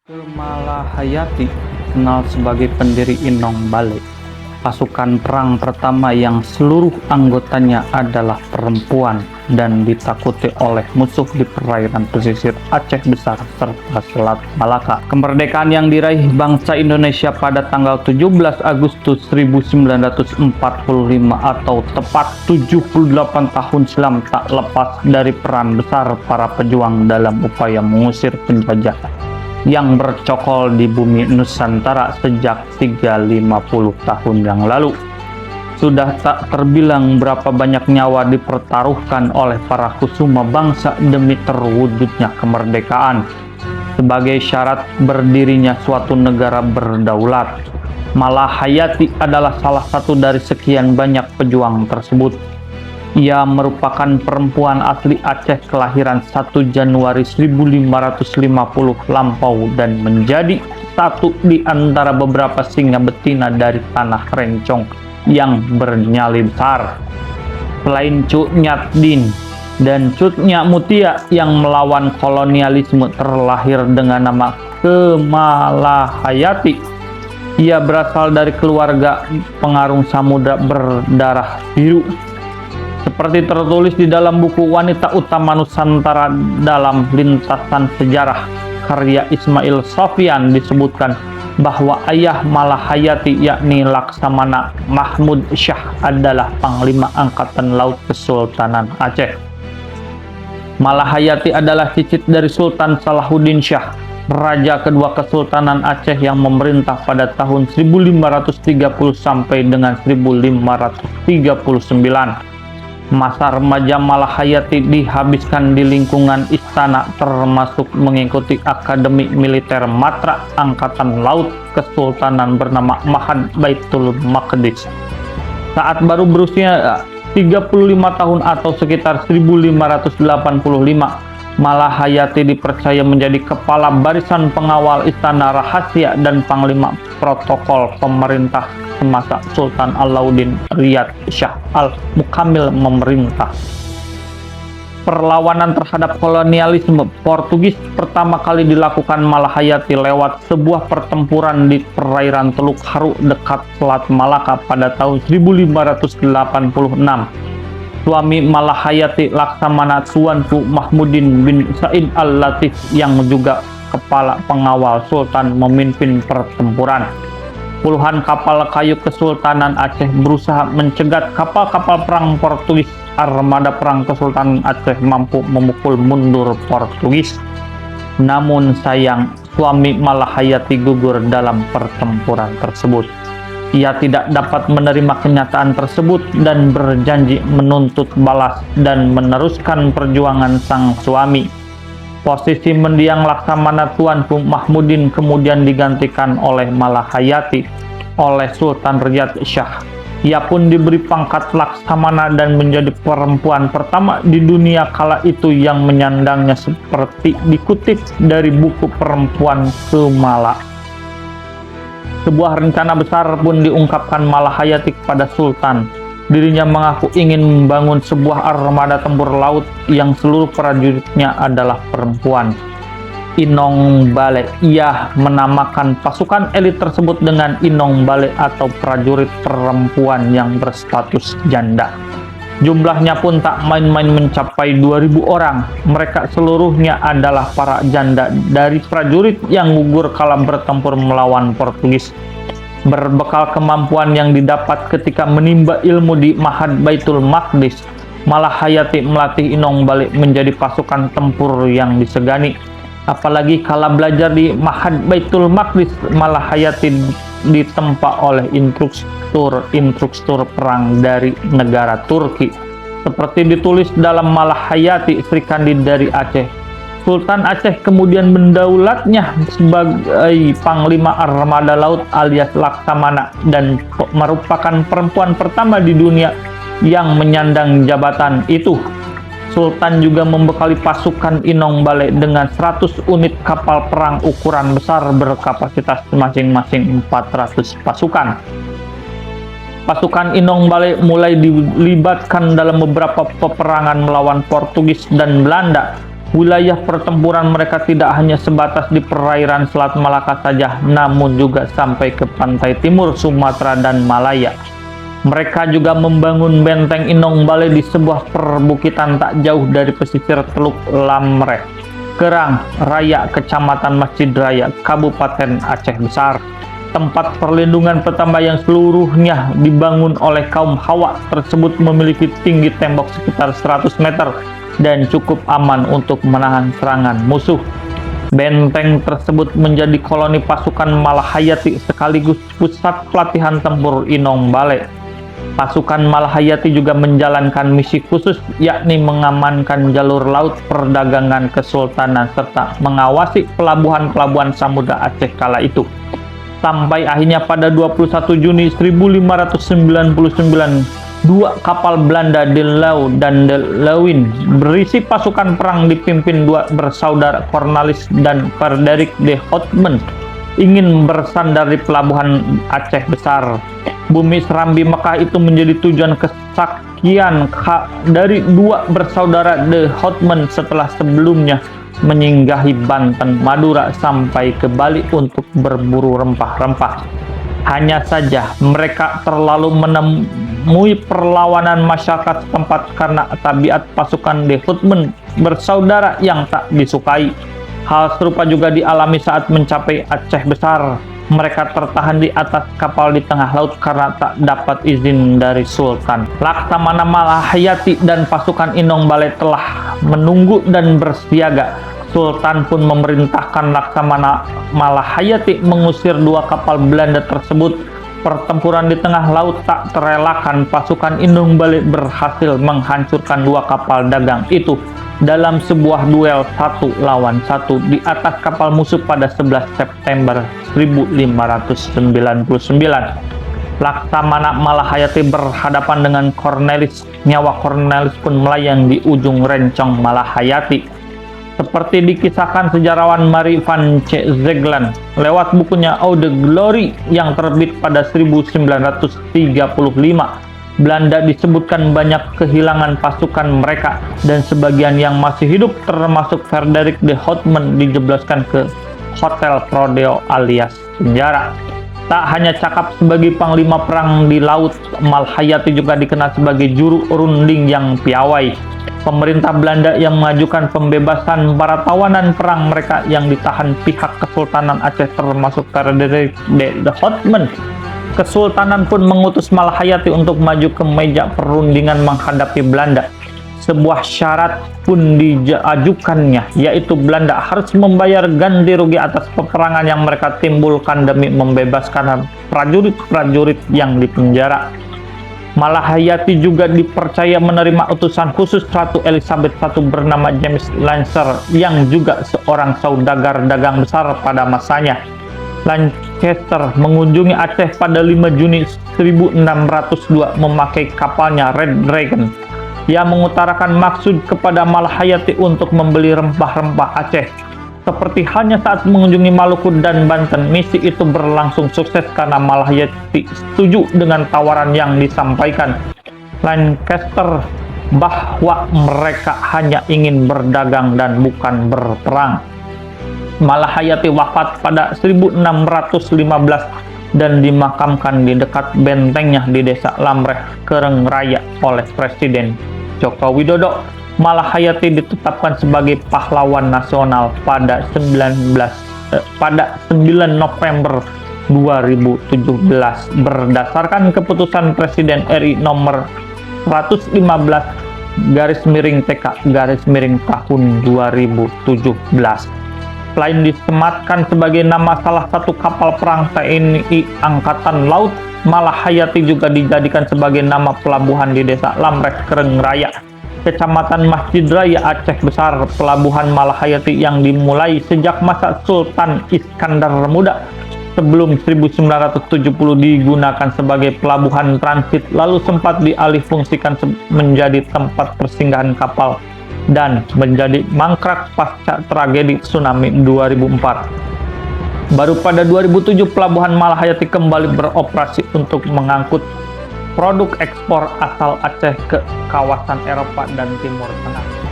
Malahayati dikenal sebagai pendiri Inong Bale, pasukan perang pertama yang seluruh anggotanya adalah perempuan dan ditakuti oleh musuh di perairan pesisir Aceh Besar serta Selat Malaka. Kemerdekaan yang diraih bangsa Indonesia pada tanggal 17 Agustus 1945 atau tepat 78 tahun silam tak lepas dari peran besar para pejuang dalam upaya mengusir penjajah yang bercokol di bumi Nusantara sejak 350 tahun yang lalu. Sudah tak terbilang berapa banyak nyawa dipertaruhkan oleh para kusuma bangsa demi terwujudnya kemerdekaan. Sebagai syarat berdirinya suatu negara berdaulat, Malahayati adalah salah satu dari sekian banyak pejuang tersebut. Ia merupakan perempuan asli Aceh kelahiran 1 Januari 1550 lampau dan menjadi satu di antara beberapa singa betina dari tanah Rencong yang bernyali besar. Selain Cuk Nyat Din dan Cut Nyak Mutia yang melawan kolonialisme terlahir dengan nama Malahayati, ia berasal dari keluarga pengarung samudra berdarah biru. Seperti tertulis di dalam buku Wanita Utama Nusantara dalam Lintasan Sejarah karya Ismail Sofyan disebutkan bahwa ayah Malahayati yakni Laksamana Mahmud Syah adalah Panglima Angkatan Laut Kesultanan Aceh. Malahayati adalah cicit dari Sultan Salahuddin Syah, Raja kedua Kesultanan Aceh yang memerintah pada tahun 1530 sampai dengan 1539. Masa remaja Malahayati dihabiskan di lingkungan istana termasuk mengikuti Akademi Militer Matra Angkatan Laut Kesultanan bernama Ma'had Baitul Maqdis. Saat baru berusia 35 tahun atau sekitar 1585, Malahayati dipercaya menjadi kepala barisan pengawal istana rahasia dan panglima protokol pemerintah semasa Sultan Alauddin Riyad Shah Al-Mukamil memerintah. Perlawanan terhadap kolonialisme Portugis pertama kali dilakukan Malahayati lewat sebuah pertempuran di perairan Teluk Haru dekat Selat Malaka pada tahun 1586. Suami Malahayati, Laksamana Tuanku Mahmudin bin Said Al-Latif yang juga kepala pengawal Sultan memimpin pertempuran. Puluhan kapal kayu Kesultanan Aceh berusaha mencegat kapal-kapal perang Portugis. Armada perang Kesultanan Aceh mampu memukul mundur Portugis. Namun sayang, suami Malahayati gugur dalam pertempuran tersebut. Ia tidak dapat menerima kenyataan tersebut dan berjanji menuntut balas dan meneruskan perjuangan sang suami. Posisi mendiang Laksamana Tuanku Mahmudin kemudian digantikan oleh Malahayati oleh Sultan Riyad Shah. Ia pun diberi pangkat Laksamana dan menjadi perempuan pertama di dunia kala itu yang menyandangnya, seperti dikutip dari buku Perempuan Sumala. Sebuah rencana besar pun diungkapkan Malahayati kepada Sultan. Dirinya mengaku ingin membangun sebuah armada tempur laut yang seluruh prajuritnya adalah perempuan. Inong Bale. Ia menamakan pasukan elit tersebut dengan Inong Bale atau prajurit perempuan yang berstatus janda. Jumlahnya pun tak main-main mencapai 2000 orang. Mereka seluruhnya adalah para janda dari prajurit yang gugur kala bertempur melawan Portugis. Berbekal kemampuan yang didapat ketika menimba ilmu di Ma'had Baitul Maqdis, Malahayati melatih Inong Bale menjadi pasukan tempur yang disegani. Apalagi kala belajar di Ma'had Baitul Maqdis, Malahayati ditempa oleh instruktur perang dari negara Turki. Seperti ditulis dalam Malahayati, Sri Kandi dari Aceh. Sultan Aceh kemudian mendaulatnya sebagai Panglima Armada Laut alias Laksamana dan merupakan perempuan pertama di dunia yang menyandang jabatan itu. Sultan juga membekali pasukan Inong Bale dengan 100 unit kapal perang ukuran besar berkapasitas masing-masing 400 pasukan. Pasukan Inong Bale mulai dilibatkan dalam beberapa peperangan melawan Portugis dan Belanda. Wilayah pertempuran mereka tidak hanya sebatas di perairan Selat Malaka saja, namun juga sampai ke pantai timur Sumatera dan Malaya. Mereka juga membangun benteng Inong Balai di sebuah perbukitan tak jauh dari pesisir Teluk Lamreh, Kerang Raya, Kecamatan Masjid Raya, Kabupaten Aceh Besar. Tempat perlindungan pertama yang seluruhnya dibangun oleh kaum Hawa tersebut memiliki tinggi tembok sekitar 100 meter dan cukup aman untuk menahan serangan musuh. Benteng tersebut menjadi koloni pasukan Malahayati sekaligus pusat pelatihan tempur Inong Balai. Pasukan Malahayati juga menjalankan misi khusus, yakni mengamankan jalur laut perdagangan Kesultanan serta mengawasi pelabuhan-pelabuhan Samudra Aceh kala itu. Sampai akhirnya pada 21 Juni 1599, dua kapal Belanda De Leeuw dan De Leeuwin berisi pasukan perang dipimpin dua bersaudara Cornelis dan Frederik de Houtman ingin bersandar di pelabuhan Aceh Besar. Bumi Serambi Mekah itu menjadi tujuan kesaksian dari dua bersaudara de Houtman setelah sebelumnya menyinggahi Banten, Madura sampai ke Bali untuk berburu rempah-rempah. Hanya saja mereka terlalu menemui perlawanan masyarakat setempat karena tabiat pasukan de Houtman bersaudara yang tak disukai. Hal serupa juga dialami saat mencapai Aceh Besar. Mereka tertahan di atas kapal di tengah laut karena tak dapat izin dari Sultan. Laksamana Malahayati dan pasukan Inong Balai telah menunggu dan bersiaga. Sultan pun memerintahkan Laksamana Malahayati mengusir dua kapal Belanda tersebut. Pertempuran di tengah laut tak terelakkan, pasukan Inong Balai berhasil menghancurkan dua kapal dagang itu dalam sebuah duel 1 lawan 1 di atas kapal musuh pada 11 September 1599. Laksamana Malahayati berhadapan dengan Cornelis. Nyawa Cornelis pun melayang di ujung rencong Malahayati. Seperti dikisahkan sejarawan Marie van Zegelen lewat bukunya Eau de Glory yang terbit pada 1935, Belanda disebutkan banyak kehilangan pasukan mereka dan sebagian yang masih hidup termasuk Frederik de Houtman dijebloskan ke Hotel Prodeo alias penjara. Tak hanya cakap sebagai panglima perang di laut, Malahayati juga dikenal sebagai juru runding yang piawai. Pemerintah Belanda yang mengajukan pembebasan para tawanan perang mereka yang ditahan pihak Kesultanan Aceh termasuk Frederik de Houtman. Kesultanan pun mengutus Malahayati untuk maju ke meja perundingan menghadapi Belanda. Sebuah syarat pun diajukannya, yaitu Belanda harus membayar ganti rugi atas peperangan yang mereka timbulkan demi membebaskan prajurit-prajurit yang dipenjara. Malahayati juga dipercaya menerima utusan khusus Ratu Elizabeth I bernama James Lancaster yang juga seorang saudagar dagang besar pada masanya. Lancaster mengunjungi Aceh pada 5 Juni 1602 memakai kapalnya Red Dragon. Ia mengutarakan maksud kepada Malahayati untuk membeli rempah-rempah Aceh. Seperti halnya saat mengunjungi Maluku dan Banten, misi itu berlangsung sukses karena Malahayati setuju dengan tawaran yang disampaikan Lancaster bahwa mereka hanya ingin berdagang dan bukan berperang. Malahayati wafat pada 1615 dan dimakamkan di dekat bentengnya di Desa Lamreh, Kereng Raya oleh Presiden Joko Widodo. Malahayati ditetapkan sebagai pahlawan nasional pada 9 November 2017 berdasarkan keputusan Presiden RI nomor 115/TK/tahun 2017. Selain disematkan sebagai nama salah satu kapal perang TNI Angkatan Laut, Malahayati juga dijadikan sebagai nama pelabuhan di Desa Lamreh, Kereng Raya, Kecamatan Masjid Raya, Aceh Besar. Pelabuhan Malahayati yang dimulai sejak masa Sultan Iskandar Muda sebelum 1970 digunakan sebagai pelabuhan transit, lalu sempat dialihfungsikan menjadi tempat persinggahan kapal dan menjadi mangkrak pasca tragedi tsunami 2004. Baru pada 2007 pelabuhan Malahayati kembali beroperasi untuk mengangkut produk ekspor asal Aceh ke kawasan Eropa dan Timur Tengah.